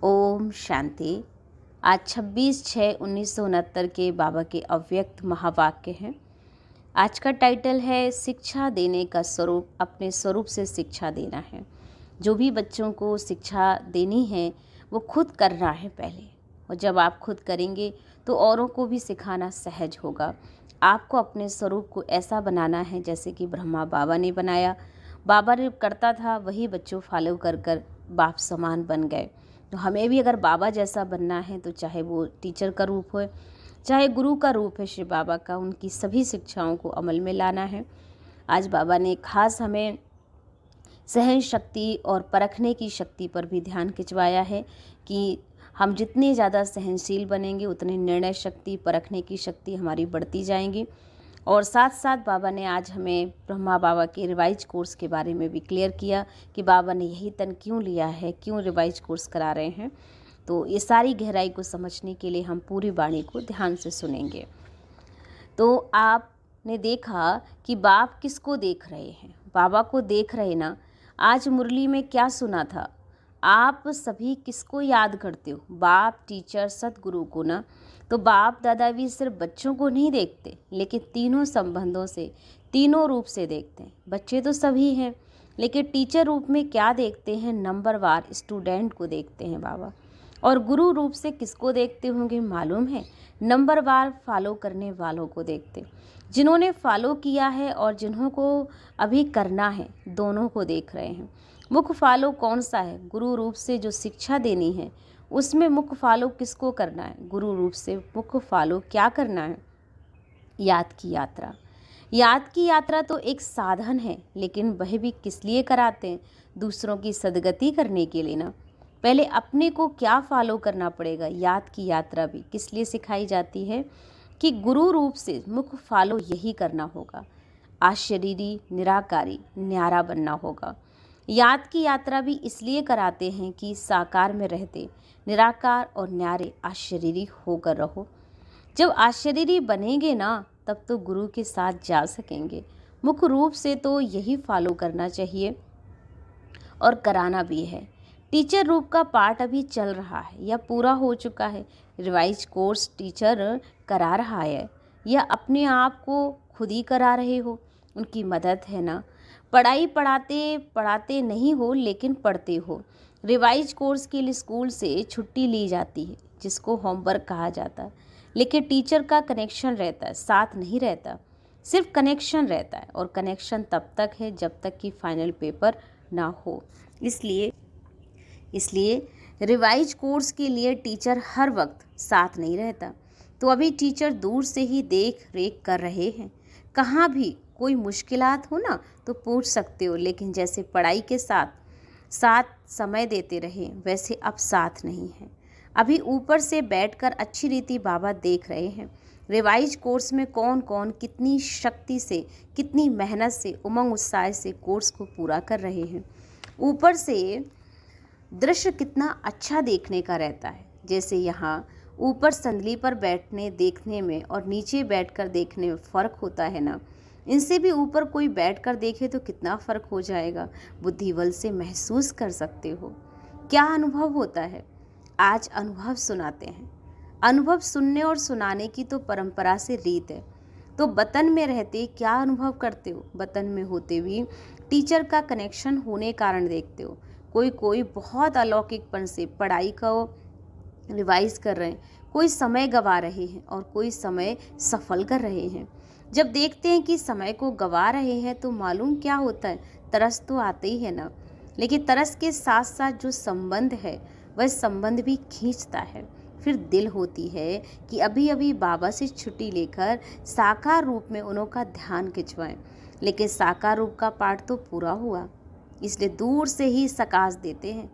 ओम शांति। आज 26/6/1969 के बाबा के अव्यक्त महावाक्य हैं। आज का टाइटल है शिक्षा देने का स्वरूप, अपने स्वरूप से शिक्षा देना है। जो भी बच्चों को शिक्षा देनी है वो खुद करना है पहले, और जब आप खुद करेंगे तो औरों को भी सिखाना सहज होगा। आपको अपने स्वरूप को ऐसा बनाना है जैसे कि ब्रह्मा बाबा ने बनाया। बाबा ने करता था वही बच्चों फॉलो कर कर बाप समान बन गए। तो हमें भी अगर बाबा जैसा बनना है तो चाहे वो टीचर का रूप हो, चाहे गुरु का रूप है शिव बाबा का, उनकी सभी शिक्षाओं को अमल में लाना है। आज बाबा ने खास हमें सहन शक्ति और परखने की शक्ति पर भी ध्यान खिंचवाया है कि हम जितने ज़्यादा सहनशील बनेंगे उतनी निर्णय शक्ति, परखने की शक्ति हमारी बढ़ती जाएंगी। और साथ साथ बाबा ने आज हमें ब्रह्मा बाबा के रिवाइज कोर्स के बारे में भी क्लियर किया कि बाबा ने यही तन क्यों लिया है, क्यों रिवाइज कोर्स करा रहे हैं। तो ये सारी गहराई को समझने के लिए हम पूरी वाणी को ध्यान से सुनेंगे। तो आपने देखा कि बाप किसको देख रहे हैं, बाबा को देख रहे ना। आज मुरली में क्या सुना था, आप सभी किसको याद करते हो? बाप, टीचर, सतगुरु को ना। तो बाप दादा भी सिर्फ बच्चों को नहीं देखते, लेकिन तीनों संबंधों से, तीनों रूप से देखते हैं। बच्चे तो सभी हैं, लेकिन टीचर रूप में क्या देखते हैं? नंबरवार स्टूडेंट को देखते हैं बाबा। और गुरु रूप से किसको देखते होंगे मालूम है? नंबरवार फॉलो करने वालों को देखते, जिन्होंने फॉलो किया है और जिन्हों को अभी करना है, दोनों को देख रहे हैं। मुख्य फॉलो कौन सा है? गुरु रूप से जो शिक्षा देनी है उसमें मुख्य फॉलो किसको करना है? गुरु रूप से मुख्य फॉलो क्या करना है? याद की यात्रा। याद की यात्रा तो एक साधन है, लेकिन वह भी किस लिए कराते हैं? दूसरों की सदगति करने के लिए ना। पहले अपने को क्या फॉलो करना पड़ेगा? याद की यात्रा भी किस लिए सिखाई जाती है कि गुरु रूप से मुख्य फॉलो यही करना होगा। अशरीरी, निराकारी, न्यारा बनना होगा। याद की यात्रा भी इसलिए कराते हैं कि साकार में रहते निराकार और न्यारे अशरीरी होकर रहो। जब अशरीरी बनेंगे ना तब तो गुरु के साथ जा सकेंगे। मुख्य रूप से तो यही फॉलो करना चाहिए और कराना भी है। टीचर रूप का पार्ट अभी चल रहा है या पूरा हो चुका है? रिवाइज कोर्स टीचर करा रहा है या अपने आप को खुद ही करा रहे हो? उनकी मदद है ना। पढ़ाई पढ़ाते पढ़ाते नहीं हो, लेकिन पढ़ते हो। रिवाइज कोर्स के लिए स्कूल से छुट्टी ली जाती है, जिसको होमवर्क कहा जाता है, लेकिन टीचर का कनेक्शन रहता है, साथ नहीं रहता। सिर्फ कनेक्शन रहता है, और कनेक्शन तब तक है जब तक कि फाइनल पेपर ना हो। इसलिए रिवाइज कोर्स के लिए टीचर हर वक्त साथ नहीं रहता। तो अभी टीचर दूर से ही देख रेख कर रहे हैं। कहाँ भी कोई मुश्किलात हो ना तो पूछ सकते हो, लेकिन जैसे पढ़ाई के साथ साथ समय देते रहे वैसे अब साथ नहीं है। अभी ऊपर से बैठकर अच्छी रीति बाबा देख रहे हैं रिवाइज कोर्स में कौन कौन कितनी शक्ति से, कितनी मेहनत से, उमंग उत्साह से कोर्स को पूरा कर रहे हैं। ऊपर से दृश्य कितना अच्छा देखने का रहता है। जैसे यहाँ ऊपर संदली पर बैठने देखने में और नीचे बैठकर देखने में फ़र्क होता है ना। इनसे भी ऊपर कोई बैठकर देखे तो कितना फ़र्क हो जाएगा। बुद्धिबल से महसूस कर सकते हो क्या अनुभव होता है। आज अनुभव सुनाते हैं। अनुभव सुनने और सुनाने की तो परंपरा से रीत है। तो वतन में रहते क्या अनुभव करते हो? वतन में होते हुए टीचर का कनेक्शन होने कारण देखते हो। कोई बहुत अलौकिकपन से पढ़ाई को रिवाइज कर रहे हैं, कोई समय गवा रहे हैं और कोई समय सफल कर रहे हैं। जब देखते हैं कि समय को गवा रहे हैं तो मालूम क्या होता है? तरस तो आते ही है ना, लेकिन तरस के साथ साथ जो संबंध है वह संबंध भी खींचता है। फिर दिल होती है कि अभी अभी बाबा से छुट्टी लेकर साकार रूप में उन्हों का ध्यान खिंचवाएं, लेकिन साकार रूप का पाठ तो पूरा हुआ, इसलिए दूर से ही सकाश देते हैं।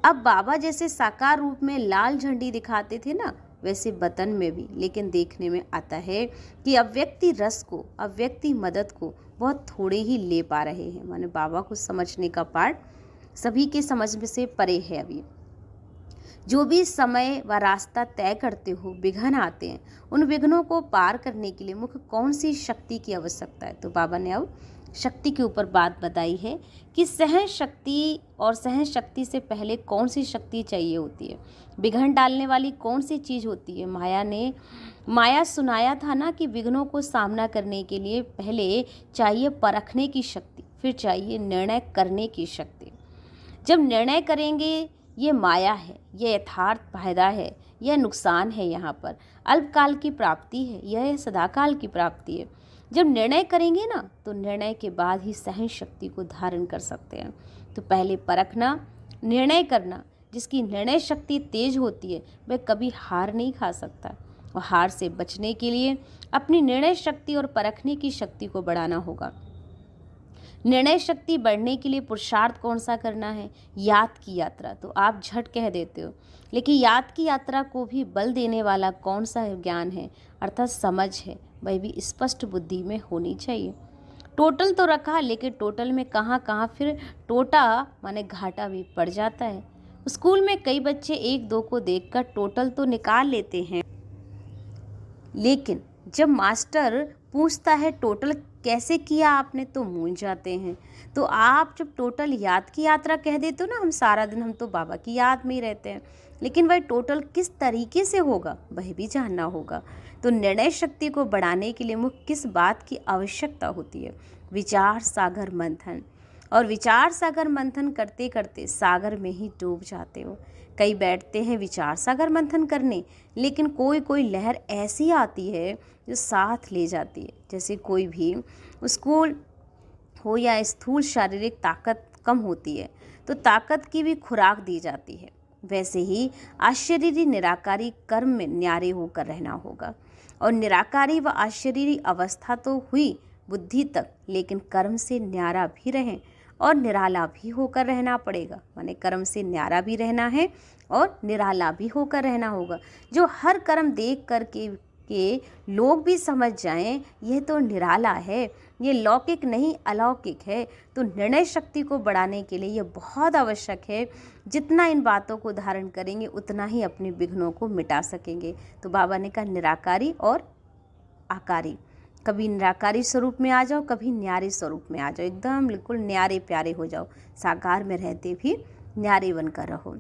अब बाबा जैसे साकार रूप में लाल झंडी दिखाते थे ना, वैसे वतन में भी, लेकिन देखने में आता है कि अव्यक्ति रस को, अव्यक्ति मदद को बहुत थोड़े ही ले पा रहे हैं। माने बाबा को समझने का पार्ट सभी के समझ में से परे है। अभी जो भी समय व रास्ता तय करते हो, विघ्न आते हैं, उन विघ्नों को पार करने के लिए मुख्य कौन सी शक्ति की आवश्यकता है? तो बाबा ने अब शक्ति के ऊपर बात बताई है कि सहन शक्ति और सहन शक्ति से पहले कौन सी शक्ति चाहिए होती है, विघ्न डालने वाली कौन सी चीज़ होती है। माया सुनाया था ना कि विघ्नों को सामना करने के लिए पहले चाहिए परखने की शक्ति, फिर चाहिए निर्णय करने की शक्ति। जब निर्णय करेंगे ये माया है, ये यथार्थ फायदा है, यह नुकसान है, यहाँ पर अल्पकाल की प्राप्ति है, यह सदाकाल की प्राप्ति है। जब निर्णय करेंगे ना तो निर्णय के बाद ही सहन शक्ति को धारण कर सकते हैं। तो पहले परखना, निर्णय करना। जिसकी निर्णय शक्ति तेज होती है वह कभी हार नहीं खा सकता, और हार से बचने के लिए अपनी निर्णय शक्ति और परखने की शक्ति को बढ़ाना होगा। निर्णय शक्ति बढ़ने के लिए पुरुषार्थ कौन सा करना है? याद की यात्रा। तो आप झट कह देते हो, लेकिन याद की यात्रा को भी बल देने वाला कौन सा ज्ञान है, अर्थात समझ है, वह भी स्पष्ट बुद्धि में होनी चाहिए। टोटल तो रखा, लेकिन टोटल में कहाँ कहाँ फिर टोटा माने घाटा भी पड़ जाता है। स्कूल में कई बच्चे एक दो को देखकर टोटल तो निकाल लेते हैं, लेकिन जब मास्टर पूछता है टोटल कैसे किया आपने, तो मूंझ जाते हैं। तो आप जब टोटल याद की यात्रा कह देते हो ना, हम सारा दिन हम तो बाबा की याद में ही रहते हैं, लेकिन वह टोटल किस तरीके से होगा वह भी जानना होगा। तो निर्णय शक्ति को बढ़ाने के लिए मुख्य किस बात की आवश्यकता होती है? विचार सागर मंथन। और विचार सागर मंथन करते करते सागर में ही डूब जाते हो। कई बैठते हैं विचार सागर मंथन करने, लेकिन कोई कोई लहर ऐसी आती है जो साथ ले जाती है। जैसे कोई भी स्कूल हो या स्थूल शारीरिक ताकत कम होती है तो ताकत की भी खुराक दी जाती है, वैसे ही अशरीरी निराकारी कर्म में न्यारे होकर रहना होगा। और निराकारी व अशरीरी अवस्था तो हुई बुद्धि तक, लेकिन कर्म से न्यारा भी रहें और निराला भी होकर रहना पड़ेगा। माने कर्म से न्यारा भी रहना है और निराला भी होकर रहना होगा। जो हर कर्म देख करके लोग भी समझ जाएं यह तो निराला है, ये लौकिक नहीं अलौकिक है। तो निर्णय शक्ति को बढ़ाने के लिए ये बहुत आवश्यक है। जितना इन बातों को धारण करेंगे उतना ही अपने विघ्नों को मिटा सकेंगे। तो बाबा ने कहा निराकारी और आकारी, कभी निराकारी स्वरूप में आ जाओ, कभी न्यारे स्वरूप में आ जाओ, एकदम बिल्कुल न्यारे प्यारे हो जाओ। साकार में रहते भी न्यारे बनकर रहो,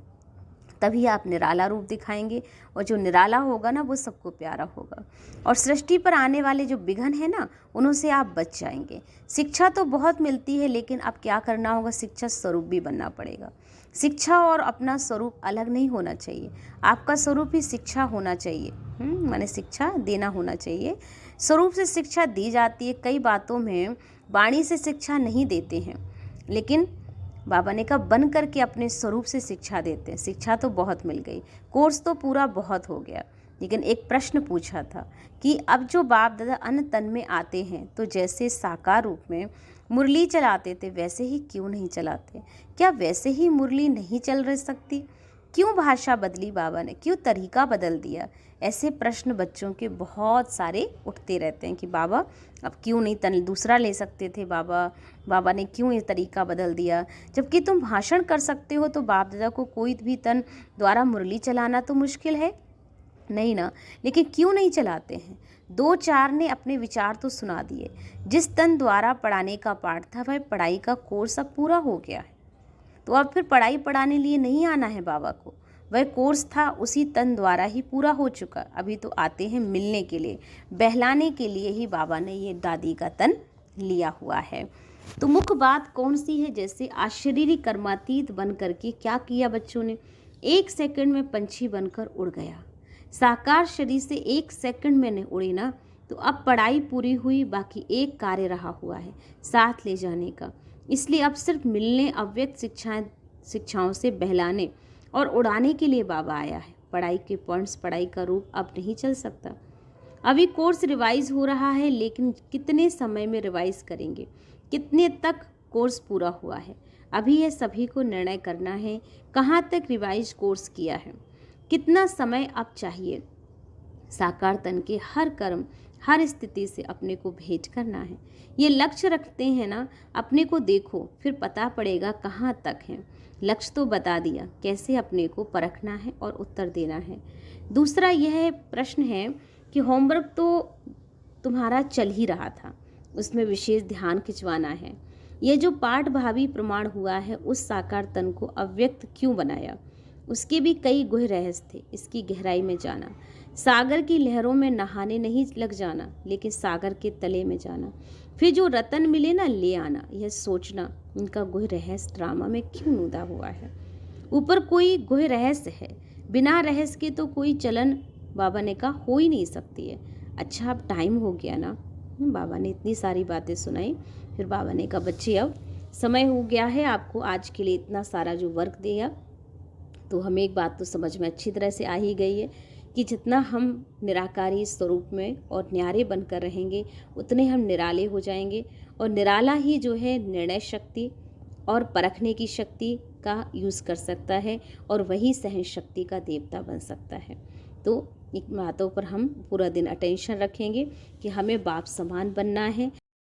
तभी आप निराला रूप दिखाएंगे। और जो निराला होगा ना वो सबको प्यारा होगा। और सृष्टि पर आने वाले जो विघ्न है ना उन्हों से आप बच जाएंगे। शिक्षा तो बहुत मिलती है, लेकिन अब क्या करना होगा? शिक्षा स्वरूप भी बनना पड़ेगा। शिक्षा और अपना स्वरूप अलग नहीं होना चाहिए। आपका स्वरूप ही शिक्षा होना चाहिए, माने शिक्षा देना होना चाहिए। स्वरूप से शिक्षा दी जाती है। कई बातों में वाणी से शिक्षा नहीं देते हैं, लेकिन बाबा ने कहा बन करके अपने स्वरूप से शिक्षा देते हैं। शिक्षा तो बहुत मिल गई, कोर्स तो पूरा बहुत हो गया, लेकिन एक प्रश्न पूछा था कि अब जो बाप दादा अन्न तन में आते हैं तो जैसे साकार रूप में मुरली चलाते थे वैसे ही क्यों नहीं चलाते? क्या वैसे ही मुरली नहीं चल रह सकती? क्यों भाषा बदली बाबा ने, क्यों तरीका बदल दिया? ऐसे प्रश्न बच्चों के बहुत सारे उठते रहते हैं कि बाबा अब क्यों नहीं तन दूसरा ले सकते थे, बाबा ने क्यों ये तरीका बदल दिया? जबकि तुम भाषण कर सकते हो तो बाप दादा को कोई भी तन द्वारा मुरली चलाना तो मुश्किल है नहीं ना, लेकिन क्यों नहीं चलाते हैं? दो चार ने अपने विचार तो सुना दिए। जिस तन द्वारा पढ़ाने का पाठ था वह पढ़ाई का कोर्स अब पूरा हो गया है, तो अब फिर पढ़ाई पढ़ाने लिए नहीं आना है बाबा को। वह कोर्स था उसी तन द्वारा ही पूरा हो चुका। अभी तो आते हैं मिलने के लिए, बहलाने के लिए ही बाबा ने ये दादी का तन लिया हुआ है। तो मुख्य बात कौन सी है? जैसे अशरीरी कर्मातीत बन करके क्या किया बच्चों ने? 1 सेकंड में पंछी बनकर उड़ गया। साकार शरीर से 1 सेकंड में नहीं उड़े ना, तो अब पढ़ाई पूरी हुई, बाकी एक कार्य रहा हुआ है साथ ले जाने का। इसलिए अब सिर्फ मिलने, अव्यक्त शिक्षाओं से बहलाने और उड़ाने के लिए बाबा आया है। पढ़ाई के पॉइंट्स, पढ़ाई का रूप अब नहीं चल सकता। अभी कोर्स रिवाइज हो रहा है, लेकिन कितने समय में रिवाइज करेंगे? कितने तक कोर्स पूरा हुआ है? अभी यह सभी को निर्णय करना है कहाँ तक रिवाइज कोर्स किया है, कितना समय अब चाहिए। साकार तन के हर कर्म, हर स्थिति से अपने को भेंट करना है। ये लक्ष्य रखते हैं ना, अपने को देखो, फिर पता पड़ेगा कहाँ तक है। लक्ष्य तो बता दिया, कैसे अपने को परखना है और उत्तर देना है। दूसरा यह प्रश्न है कि होमवर्क तो तुम्हारा चल ही रहा था, उसमें विशेष ध्यान खिंचवाना है। यह जो पाठ भावी प्रमाण हुआ है उस साकार तन को अव्यक्त क्यों बनाया, उसके भी कई गुह रहस्य थे। इसकी गहराई में जाना, सागर की लहरों में नहाने नहीं लग जाना, लेकिन सागर के तले में जाना। फिर जो रतन मिले ना ले आना, यह सोचना इनका गुह रहस्य ड्रामा में क्यों नुदा हुआ है। ऊपर कोई गुह रहस्य है, बिना रहस्य के तो कोई चलन बाबा ने कहा हो ही नहीं सकती है। अच्छा अब टाइम हो गया ना, बाबा ने इतनी सारी बातें सुनाई। फिर बाबा ने कहा बच्चे अब समय हो गया है, आपको आज के लिए इतना सारा जो वर्क दिया, तो हमें एक बात तो समझ में अच्छी तरह से आ ही गई है कि जितना हम निराकारी स्वरूप में और न्यारे बनकर रहेंगे उतने हम निराले हो जाएंगे। और निराला ही जो है निर्णय शक्ति और परखने की शक्ति का यूज़ कर सकता है, और वही सहन शक्ति का देवता बन सकता है। तो इन बातों पर हम पूरा दिन अटेंशन रखेंगे कि हमें बाप समान बनना है,